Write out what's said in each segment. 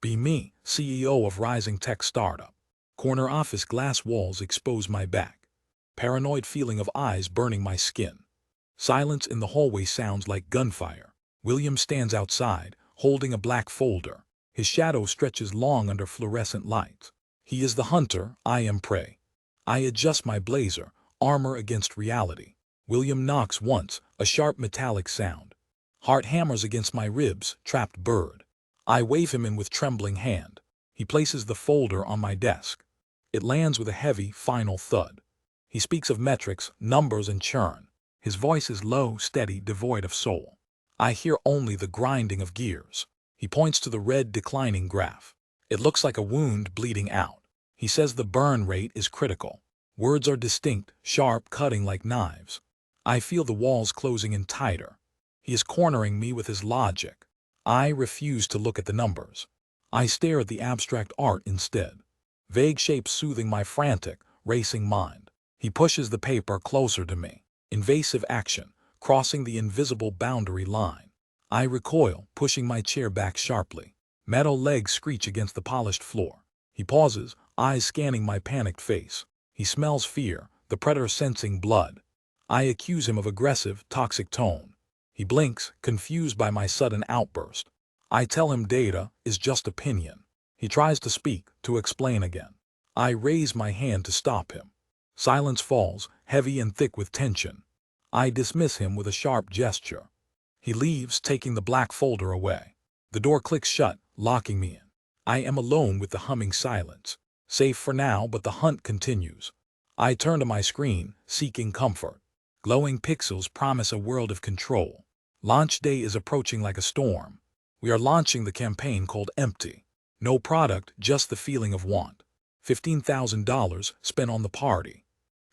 Be me, CEO of rising tech startup. Corner office glass walls expose my back. Paranoid feeling of eyes burning my skin. Silence in the hallway sounds like gunfire. William stands outside, holding a black folder. His shadow stretches long under fluorescent lights. He is the hunter, I am prey. I adjust my blazer, armor against reality. William knocks once, a sharp metallic sound. Heart hammers against my ribs, trapped bird. I wave him in with trembling hand. He places the folder on my desk. It lands with a heavy, final thud. He speaks of metrics, numbers, and churn. His voice is low, steady, devoid of soul. I hear only the grinding of gears. He points to the red, declining graph. It looks like a wound bleeding out. He says the burn rate is critical. Words are distinct, sharp, cutting like knives. I feel the walls closing in tighter. He is cornering me with his logic. I refuse to look at the numbers. I stare at the abstract art instead. Vague shapes soothing my frantic, racing mind. He pushes the paper closer to me. Invasive action, crossing the invisible boundary line. I recoil, pushing my chair back sharply. Metal legs screech against the polished floor. He pauses, eyes scanning my panicked face. He smells fear, the predator sensing blood. I accuse him of aggressive, toxic tone. He blinks, confused by my sudden outburst. I tell him data is just opinion. He tries to speak, to explain again. I raise my hand to stop him. Silence falls, heavy and thick with tension. I dismiss him with a sharp gesture. He leaves, taking the black folder away. The door clicks shut, locking me in. I am alone with the humming silence. Safe for now, but the hunt continues. I turn to my screen, seeking comfort. Glowing pixels promise a world of control. Launch day is approaching like a storm. We are launching the campaign called Empty. No product, just the feeling of want. $15,000 spent on the party.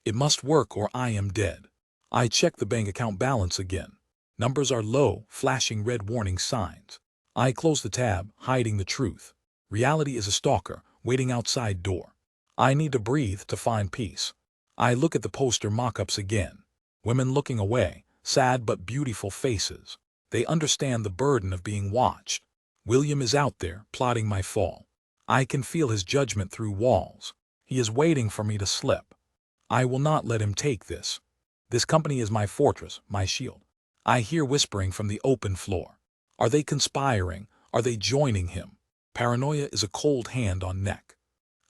It must work or I am dead. I check the bank account balance again. Numbers are low, flashing red warning signs. I close the tab, hiding the truth. Reality is a stalker, waiting outside door. I need to breathe to find peace. I look at the poster mock-ups again. Women looking away, sad but beautiful faces. They understand the burden of being watched. William is out there, plotting my fall. I can feel his judgment through walls. He is waiting for me to slip. I will not let him take this. This company is my fortress, my shield. I hear whispering from the open floor. Are they conspiring? Are they joining him? Paranoia is a cold hand on neck.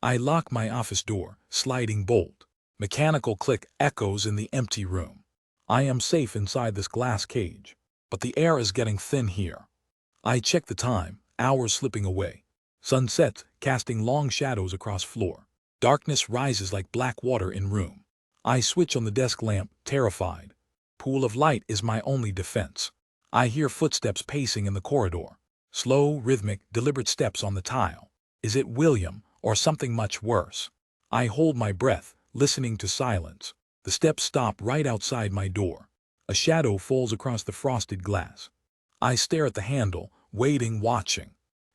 I lock my office door, sliding bolt. Mechanical click echoes in the empty room. I am safe inside this glass cage, but the air is getting thin here. I check the time, hours slipping away. Sun sets, casting long shadows across floor. Darkness rises like black water in room. I switch on the desk lamp, terrified. Pool of light is my only defense. I hear footsteps pacing in the corridor. Slow, rhythmic, deliberate steps on the tile. Is it William, or something much worse? I hold my breath, listening to silence. The steps stop right outside my door. A shadow falls across the frosted glass. I stare at the handle, waiting, watching.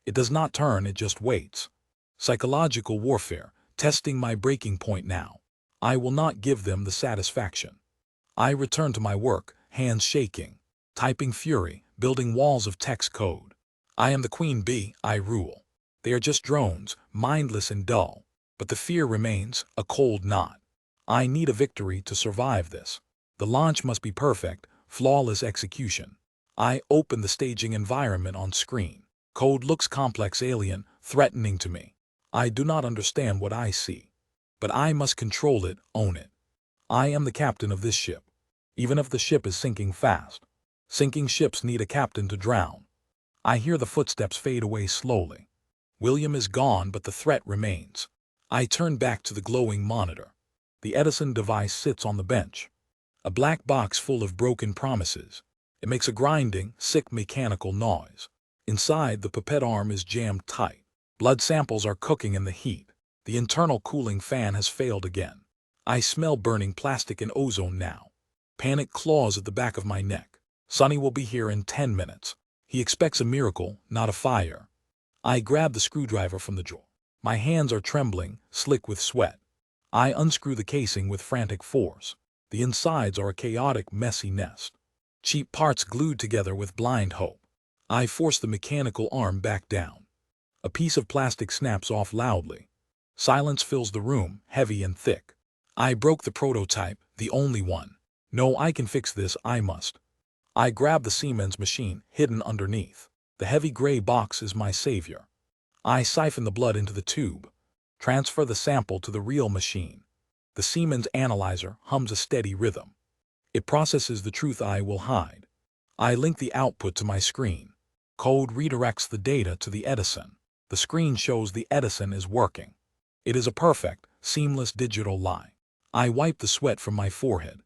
It does not turn, it just waits. Psychological warfare, testing my breaking point now. I will not give them the satisfaction. I return to my work, hands shaking. Typing fury, building walls of text code. I am the queen bee, I rule. They are just drones, mindless and dull. But the fear remains, a cold knot. I need a victory to survive this. The launch must be perfect, flawless execution. I open the staging environment on screen. Code looks complex, alien, threatening to me. I do not understand what I see. But I must control it, own it. I am the captain of this ship. Even if the ship is sinking fast. Sinking ships need a captain to drown. I hear the footsteps fade away slowly. William is gone, but the threat remains. I turn back to the glowing monitor. The Edison device sits on the bench. A black box full of broken promises. It makes a grinding, sick mechanical noise. Inside, the pipette arm is jammed tight. Blood samples are cooking in the heat. The internal cooling fan has failed again. I smell burning plastic and ozone now. Panic claws at the back of my neck. Sonny will be here in 10 minutes. He expects a miracle, not a fire. I grab the screwdriver from the drawer. My hands are trembling, slick with sweat. I unscrew the casing with frantic force. The insides are a chaotic, messy nest. Cheap parts glued together with blind hope. I force the mechanical arm back down. A piece of plastic snaps off loudly. Silence fills the room, heavy and thick. I broke the prototype, the only one. No, I can fix this, I must. I grab the Siemens machine, hidden underneath. The heavy gray box is my savior. I siphon the blood into the tube. Transfer the sample to the real machine. The Siemens analyzer hums a steady rhythm. It processes the truth I will hide. I link the output to my screen. Code redirects the data to the Edison. The screen shows the Edison is working. It is a perfect, seamless digital lie. I wipe the sweat from my forehead.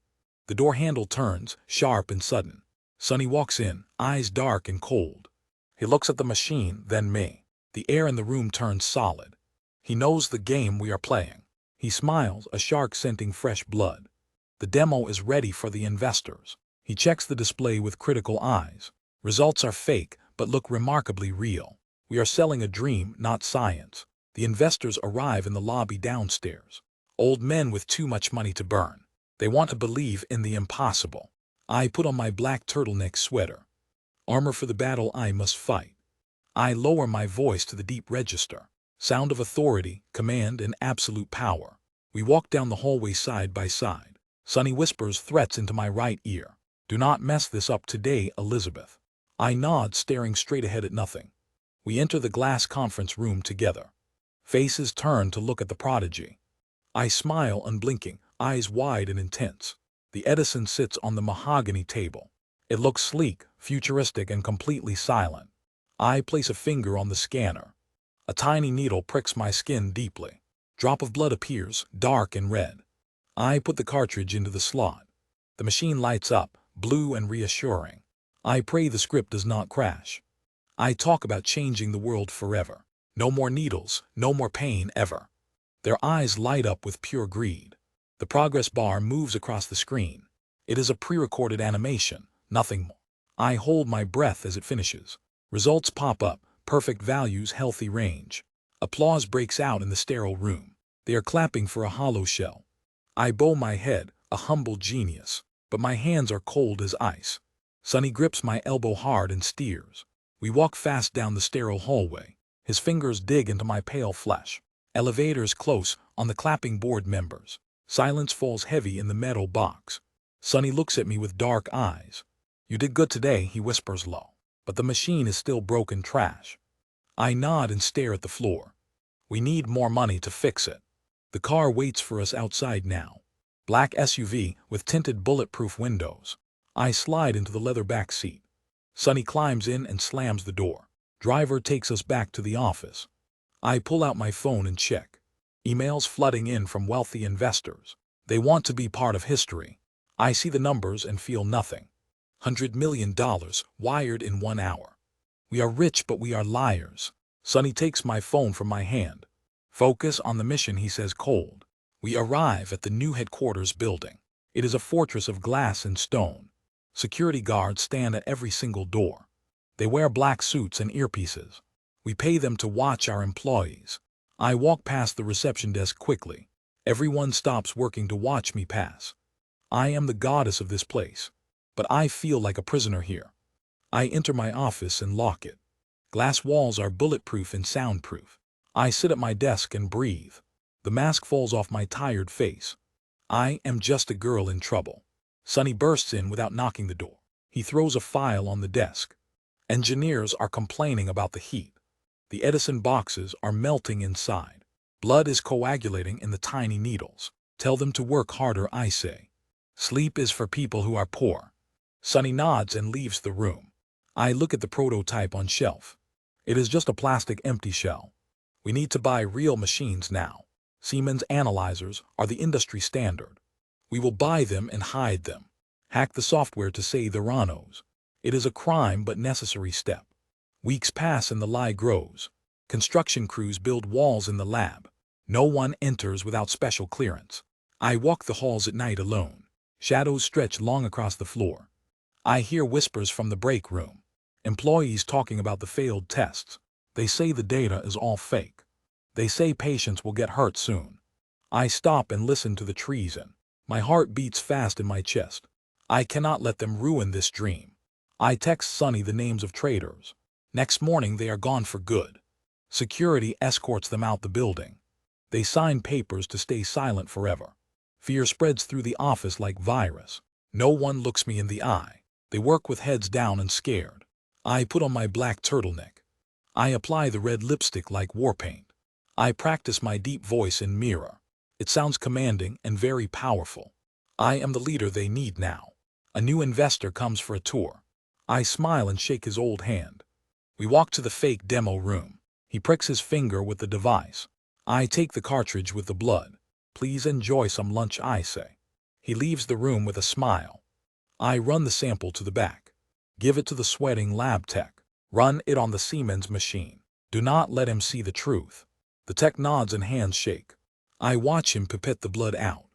The door handle turns, sharp and sudden. Sonny walks in, eyes dark and cold. He looks at the machine, then me. The air in the room turns solid. He knows the game we are playing. He smiles, a shark scenting fresh blood. The demo is ready for the investors. He checks the display with critical eyes. Results are fake, but look remarkably real. We are selling a dream, not science. The investors arrive in the lobby downstairs. Old men with too much money to burn. They want to believe in the impossible. I put on my black turtleneck sweater. Armor for the battle I must fight. I lower my voice to the deep register. Sound of authority, command, and absolute power. We walk down the hallway side by side. Sonny whispers threats into my right ear. Do not mess this up today, Elizabeth. I nod, staring straight ahead at nothing. We enter the glass conference room together. Faces turn to look at the prodigy. I smile, unblinking, eyes wide and intense. The Edison sits on the mahogany table. It looks sleek, futuristic, and completely silent. I place a finger on the scanner. A tiny needle pricks my skin deeply. Drop of blood appears, dark and red. I put the cartridge into the slot. The machine lights up, blue and reassuring. I pray the script does not crash. I talk about changing the world forever. No more needles, no more pain ever. Their eyes light up with pure greed. The progress bar moves across the screen. It is a pre-recorded animation, nothing more. I hold my breath as it finishes. Results pop up, perfect values, healthy range. Applause breaks out in the sterile room. They are clapping for a hollow shell. I bow my head, a humble genius, but my hands are cold as ice. Sonny grips my elbow hard and steers. We walk fast down the sterile hallway. His fingers dig into my pale flesh. Elevators close on the clapping board members. Silence falls heavy in the metal box. Sonny looks at me with dark eyes. You did good today, he whispers low. But the machine is still broken trash. I nod and stare at the floor. We need more money to fix it. The car waits for us outside now. Black SUV with tinted bulletproof windows. I slide into the leather back seat. Sonny climbs in and slams the door. Driver takes us back to the office. I pull out my phone and check. Emails flooding in from wealthy investors. They want to be part of history. I see the numbers and feel nothing. $100 million wired in 1 hour. We are rich, but we are liars. Sonny takes my phone from my hand. Focus on the mission, he says cold. We arrive at the new headquarters building. It is a fortress of glass and stone. Security guards stand at every single door. They wear black suits and earpieces. We pay them to watch our employees. I walk past the reception desk quickly. Everyone stops working to watch me pass. I am the goddess of this place, but I feel like a prisoner here. I enter my office and lock it. Glass walls are bulletproof and soundproof. I sit at my desk and breathe. The mask falls off my tired face. I am just a girl in trouble. Sonny bursts in without knocking the door. He throws a file on the desk. Engineers are complaining about the heat. The Edison boxes are melting inside. Blood is coagulating in the tiny needles. Tell them to work harder, I say. Sleep is for people who are poor. Sonny nods and leaves the room. I look at the prototype on shelf. It is just a plastic empty shell. We need to buy real machines now. Siemens analyzers are the industry standard. We will buy them and hide them. Hack the software to save the Ranos. It is a crime but necessary step. Weeks pass and the lie grows. Construction crews build walls in the lab. No one enters without special clearance. I walk the halls at night alone. Shadows stretch long across the floor. I hear whispers from the break room. Employees talking about the failed tests. They say the data is all fake. They say patients will get hurt soon. I stop and listen to the treason. My heart beats fast in my chest. I cannot let them ruin this dream. I text Sonny the names of traitors. Next morning they are gone for good. Security escorts them out the building. They sign papers to stay silent forever. Fear spreads through the office like virus. No one looks me in the eye. They work with heads down and scared. I put on my black turtleneck. I apply the red lipstick like war paint. I practice my deep voice in mirror. It sounds commanding and very powerful. I am the leader they need now. A new investor comes for a tour. I smile and shake his old hand. We walk to the fake demo room. He pricks his finger with the device. I take the cartridge with the blood. Please enjoy some lunch, I say. He leaves the room with a smile. I run the sample to the back. Give it to the sweating lab tech. Run it on the Siemens machine. Do not let him see the truth. The tech nods and hands shake. I watch him pipette the blood out.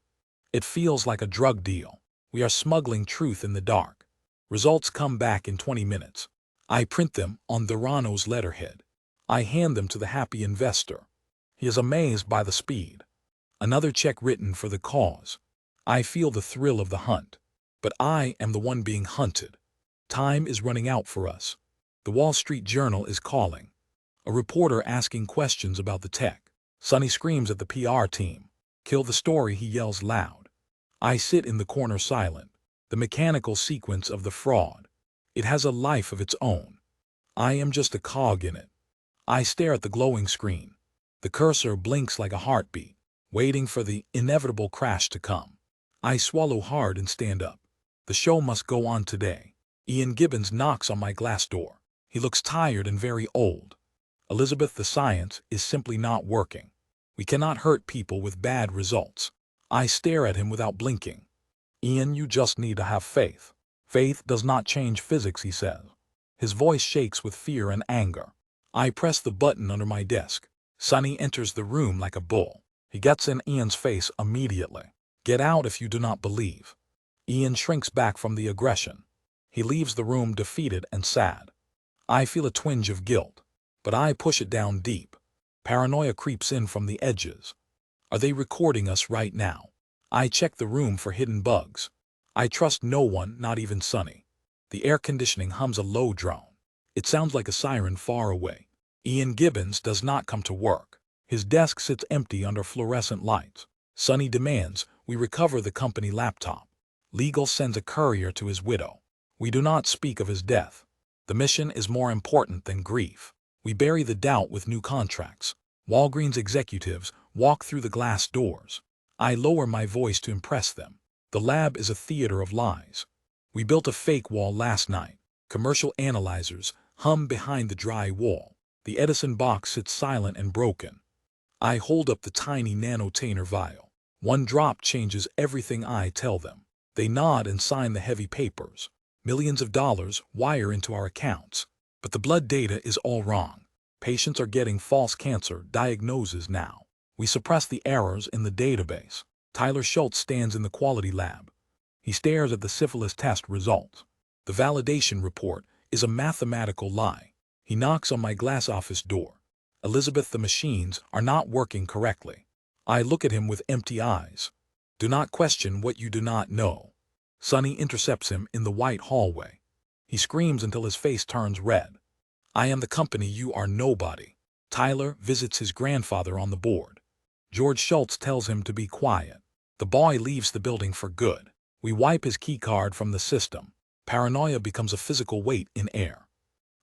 It feels like a drug deal. We are smuggling truth in the dark. Results come back in 20 minutes. I print them on Dorano's letterhead. I hand them to the happy investor. He is amazed by the speed. Another check written for the cause. I feel the thrill of the hunt. But I am the one being hunted. Time is running out for us. The Wall Street Journal is calling. A reporter asking questions about the tech. Sonny screams at the PR team. Kill the story, he yells loud. I sit in the corner silent. The mechanical sequence of the fraud. It has a life of its own. I am just a cog in it. I stare at the glowing screen. The cursor blinks like a heartbeat, waiting for the inevitable crash to come. I swallow hard and stand up. The show must go on today. Ian Gibbons knocks on my glass door. He looks tired and very old. Elizabeth, the science is simply not working. We cannot hurt people with bad results. I stare at him without blinking. Ian, you just need to have faith. Faith does not change physics, he says. His voice shakes with fear and anger. I press the button under my desk. Sonny enters the room like a bull. He gets in Ian's face immediately. Get out if you do not believe. Ian shrinks back from the aggression. He leaves the room defeated and sad. I feel a twinge of guilt, but I push it down deep. Paranoia creeps in from the edges. Are they recording us right now? I check the room for hidden bugs. I trust no one, not even Sonny. The air conditioning hums a low drone. It sounds like a siren far away. Ian Gibbons does not come to work. His desk sits empty under fluorescent lights. Sonny demands we recover the company laptop. Legal sends a courier to his widow. We do not speak of his death. The mission is more important than grief. We bury the doubt with new contracts. Walgreens executives walk through the glass doors. I lower my voice to impress them. The lab is a theater of lies. We built a fake wall last night. Commercial analyzers hum behind the dry wall. The Edison box sits silent and broken. I hold up the tiny nanotainer vial. One drop changes everything I tell them. They nod and sign the heavy papers. Millions of dollars wire into our accounts. But the blood data is all wrong. Patients are getting false cancer diagnoses now. We suppress the errors in the database. Tyler Schultz stands in the quality lab. He stares at the syphilis test results. The validation report is a mathematical lie. He knocks on my glass office door. Elizabeth, the machines are not working correctly. I look at him with empty eyes. Do not question what you do not know. Sonny intercepts him in the white hallway. He screams until his face turns red. I am the company, you are nobody. Tyler visits his grandfather on the board. George Schultz tells him to be quiet. The boy leaves the building for good. We wipe his keycard from the system. Paranoia becomes a physical weight in air.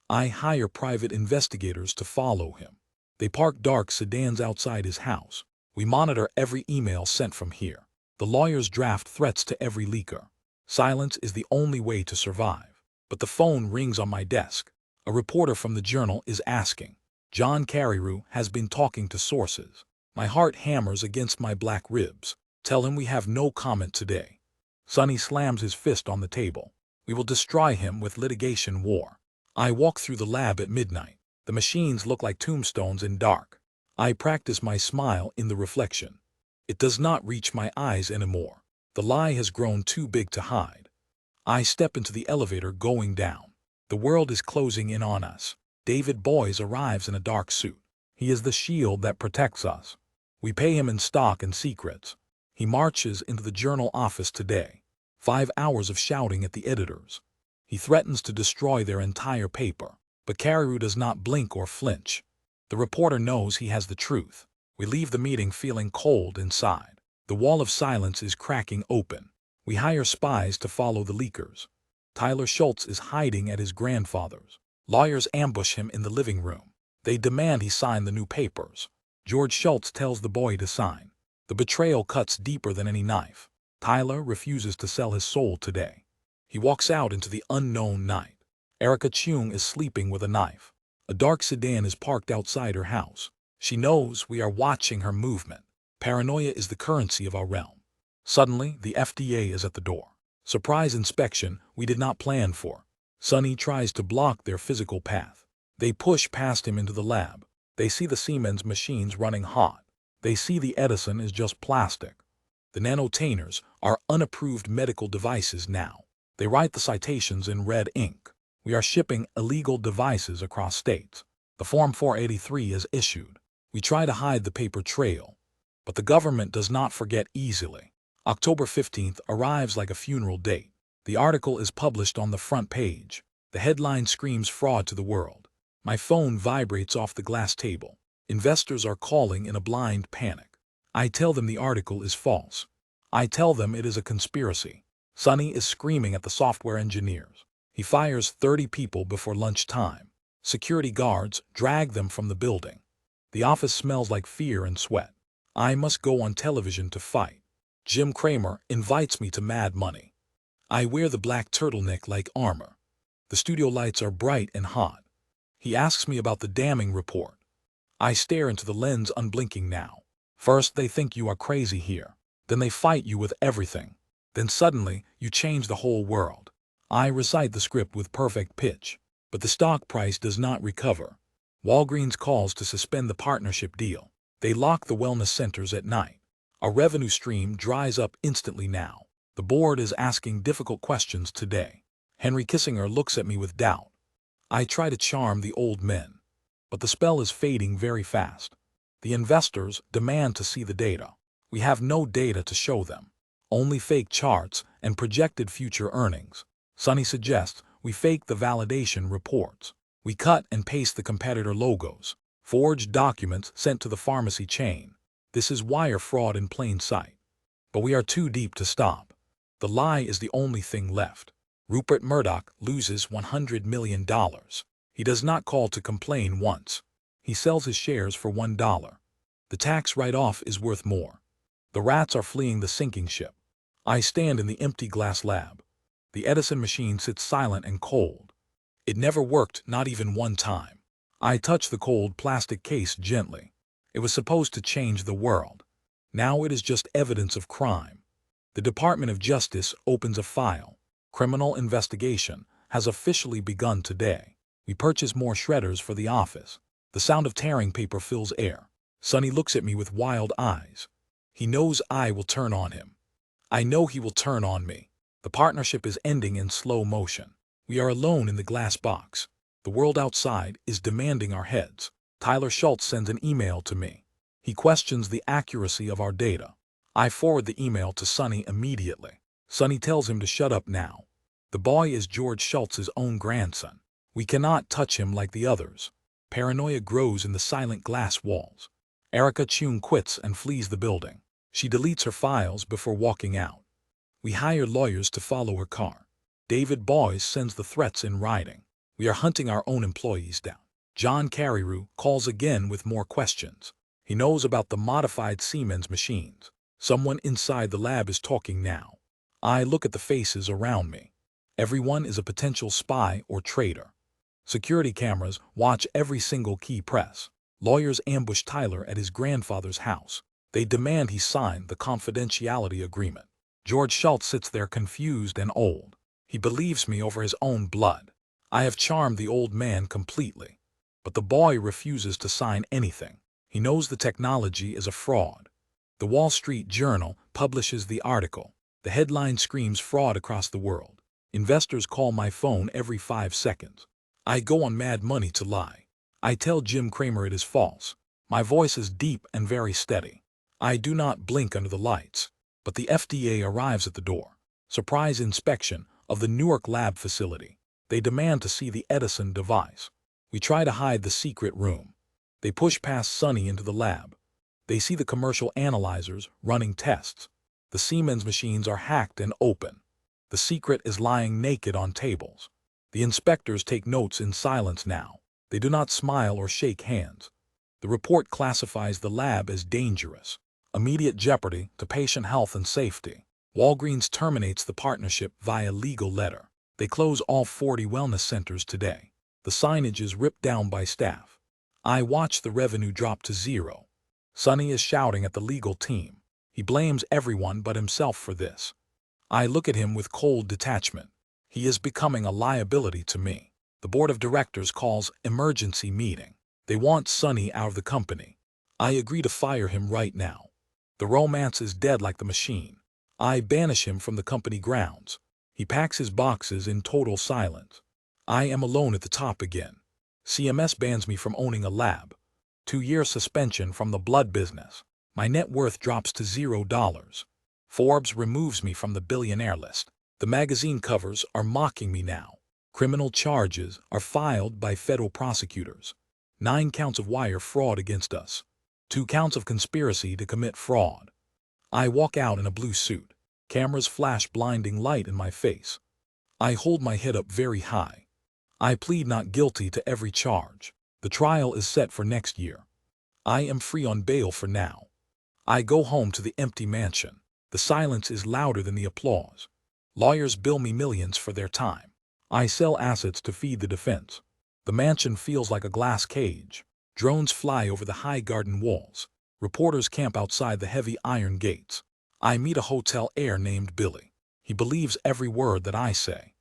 I hire private investigators to follow him. They park dark sedans outside his house. We monitor every email sent from here. The lawyers draft threats to every leaker. Silence is the only way to survive. But the phone rings on my desk. A reporter from the Journal is asking. John Carreyrou has been talking to sources. My heart hammers against my black ribs. Tell him we have no comment today. Sonny slams his fist on the table. We will destroy him with litigation war. I walk through the lab at midnight. The machines look like tombstones in dark. I practice my smile in the reflection. It does not reach my eyes anymore. The lie has grown too big to hide. I step into the elevator going down. The world is closing in on us. David Boyes arrives in a dark suit. He is the shield that protects us. We pay him in stock and secrets. He marches into the Journal office today. 5 hours of shouting at the editors. He threatens to destroy their entire paper. But Carreyrou does not blink or flinch. The reporter knows he has the truth. We leave the meeting feeling cold inside. The wall of silence is cracking open. We hire spies to follow the leakers. Tyler Schultz is hiding at his grandfather's. Lawyers ambush him in the living room. They demand he sign the new papers. George Schultz tells the boy to sign. The betrayal cuts deeper than any knife. Tyler refuses to sell his soul today. He walks out into the unknown night. Erica Chung is sleeping with a knife. A dark sedan is parked outside her house. She knows we are watching her movement. Paranoia is the currency of our realm. Suddenly, the FDA is at the door. Surprise inspection we did not plan for. Sonny tries to block their physical path. They push past him into the lab. They see the Siemens machines running hot. They see the Edison is just plastic. The nanotainers are unapproved medical devices now. They write the citations in red ink. We are shipping illegal devices across states. The Form 483 is issued. We try to hide the paper trail. But the government does not forget easily. October 15th arrives like a funeral date. The article is published on the front page. The headline screams fraud to the world. My phone vibrates off the glass table. Investors are calling in a blind panic. I tell them the article is false. I tell them it is a conspiracy. Sonny is screaming at the software engineers. He fires 30 people before lunchtime. Security guards drag them from the building. The office smells like fear and sweat. I must go on television to fight. Jim Cramer invites me to Mad Money. I wear the black turtleneck like armor. The studio lights are bright and hot. He asks me about the damning report. I stare into the lens unblinking now. First they think you are crazy here. Then they fight you with everything. Then suddenly you change the whole world. I recite the script with perfect pitch. But the stock price does not recover. Walgreens calls to suspend the partnership deal. They lock the wellness centers at night. Our revenue stream dries up instantly now. The board is asking difficult questions today. Henry Kissinger looks at me with doubt. I try to charm the old men. But the spell is fading very fast. The investors demand to see the data. We have no data to show them. Only fake charts and projected future earnings. Sonny suggests we fake the validation reports. We cut and paste the competitor logos. Forged documents sent to the pharmacy chain. This is wire fraud in plain sight. But we are too deep to stop. The lie is the only thing left. Rupert Murdoch loses $100 million. He does not call to complain once. He sells his shares for $1. The tax write-off is worth more. The rats are fleeing the sinking ship. I stand in the empty glass lab. The Edison machine sits silent and cold. It never worked, not even one time. I touch the cold plastic case gently. It was supposed to change the world. Now it is just evidence of crime. The Department of Justice opens a file. Criminal investigation has officially begun today. We purchase more shredders for the office. The sound of tearing paper fills air. Sonny looks at me with wild eyes. He knows I will turn on him. I know he will turn on me. The partnership is ending in slow motion. We are alone in the glass box. The world outside is demanding our heads. Tyler Schultz sends an email to me. He questions the accuracy of our data. I forward the email to Sonny immediately. Sonny tells him to shut up now. The boy is George Schultz's own grandson. We cannot touch him like the others. Paranoia grows in the silent glass walls. Erica Chung quits and flees the building. She deletes her files before walking out. We hire lawyers to follow her car. David Boyce sends the threats in writing. We are hunting our own employees down. John Carreyrou calls again with more questions. He knows about the modified Siemens machines. Someone inside the lab is talking now. I look at the faces around me. Everyone is a potential spy or traitor. Security cameras watch every single key press. Lawyers ambush Tyler at his grandfather's house. They demand he sign the confidentiality agreement. George Schultz sits there confused and old. He believes me over his own blood. I have charmed the old man completely. But the boy refuses to sign anything. He knows the technology is a fraud. The Wall Street Journal publishes the article. The headline screams fraud across the world. Investors call my phone every 5 seconds. I go on Mad Money to lie. I tell Jim Cramer it is false. My voice is deep and very steady. I do not blink under the lights. But the FDA arrives at the door. Surprise inspection of the Newark lab facility. They demand to see the Edison device. We try to hide the secret room. They push past Sonny into the lab. They see the commercial analyzers running tests. The Siemens machines are hacked and open. The secret is lying naked on tables. The inspectors take notes in silence now. They do not smile or shake hands. The report classifies the lab as dangerous. Immediate jeopardy to patient health and safety. Walgreens terminates the partnership via legal letter. They close all 40 wellness centers today. The signage is ripped down by staff. I watch the revenue drop to zero. Sonny is shouting at the legal team. He blames everyone but himself for this. I look at him with cold detachment. He is becoming a liability to me. The board of directors calls emergency meeting. They want Sonny out of the company. I agree to fire him right now. The romance is dead like the machine. I banish him from the company grounds. He packs his boxes in total silence. I am alone at the top again. CMS bans me from owning a lab. 2-year suspension from the blood business. My net worth drops to $0. Forbes removes me from the billionaire list. The magazine covers are mocking me now. Criminal charges are filed by federal prosecutors. 9 counts of wire fraud against us. 2 counts of conspiracy to commit fraud. I walk out in a blue suit. Cameras flash blinding light in my face. I hold my head up very high. I plead not guilty to every charge. The trial is set for next year. I am free on bail for now. I go home to the empty mansion. The silence is louder than the applause. Lawyers bill me millions for their time. I sell assets to feed the defense. The mansion feels like a glass cage. Drones fly over the high garden walls. Reporters camp outside the heavy iron gates. I meet a hotel heir named Billy. He believes every word that I say.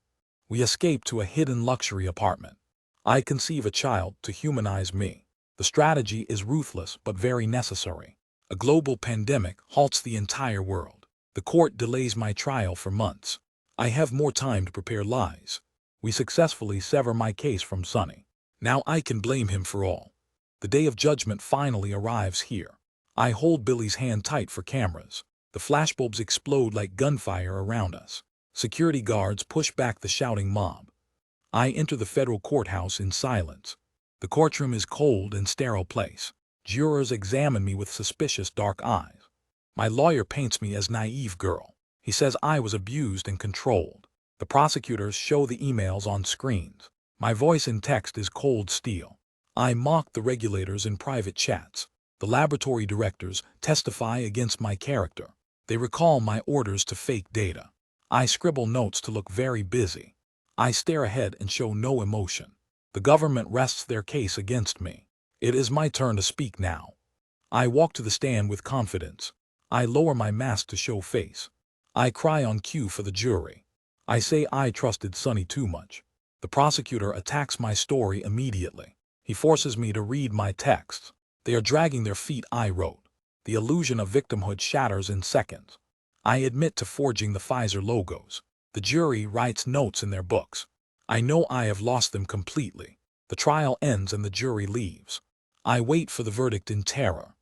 We escape to a hidden luxury apartment. I conceive a child to humanize me. The strategy is ruthless but very necessary. A global pandemic halts the entire world. The court delays my trial for months. I have more time to prepare lies. We successfully sever my case from Sonny. Now I can blame him for all. The day of judgment finally arrives here. I hold Billy's hand tight for cameras. The flashbulbs explode like gunfire around us. Security guards push back the shouting mob. I enter the federal courthouse in silence. The courtroom is cold and sterile place. Jurors examine me with suspicious dark eyes. My lawyer paints me as naive girl. He says I was abused and controlled. The prosecutors show the emails on screens. My voice in text is cold steel. I mock the regulators in private chats. The laboratory directors testify against my character. They recall my orders to fake data. I scribble notes to look very busy. I stare ahead and show no emotion. The government rests their case against me. It is my turn to speak now. I walk to the stand with confidence. I lower my mask to show face. I cry on cue for the jury. I say I trusted Sonny too much. The prosecutor attacks my story immediately. He forces me to read my texts. They are dragging their feet. I wrote. The illusion of victimhood shatters in seconds. I admit to forging the Pfizer logos. The jury writes notes in their books. I know I have lost them completely. The trial ends and the jury leaves. I wait for the verdict in terror.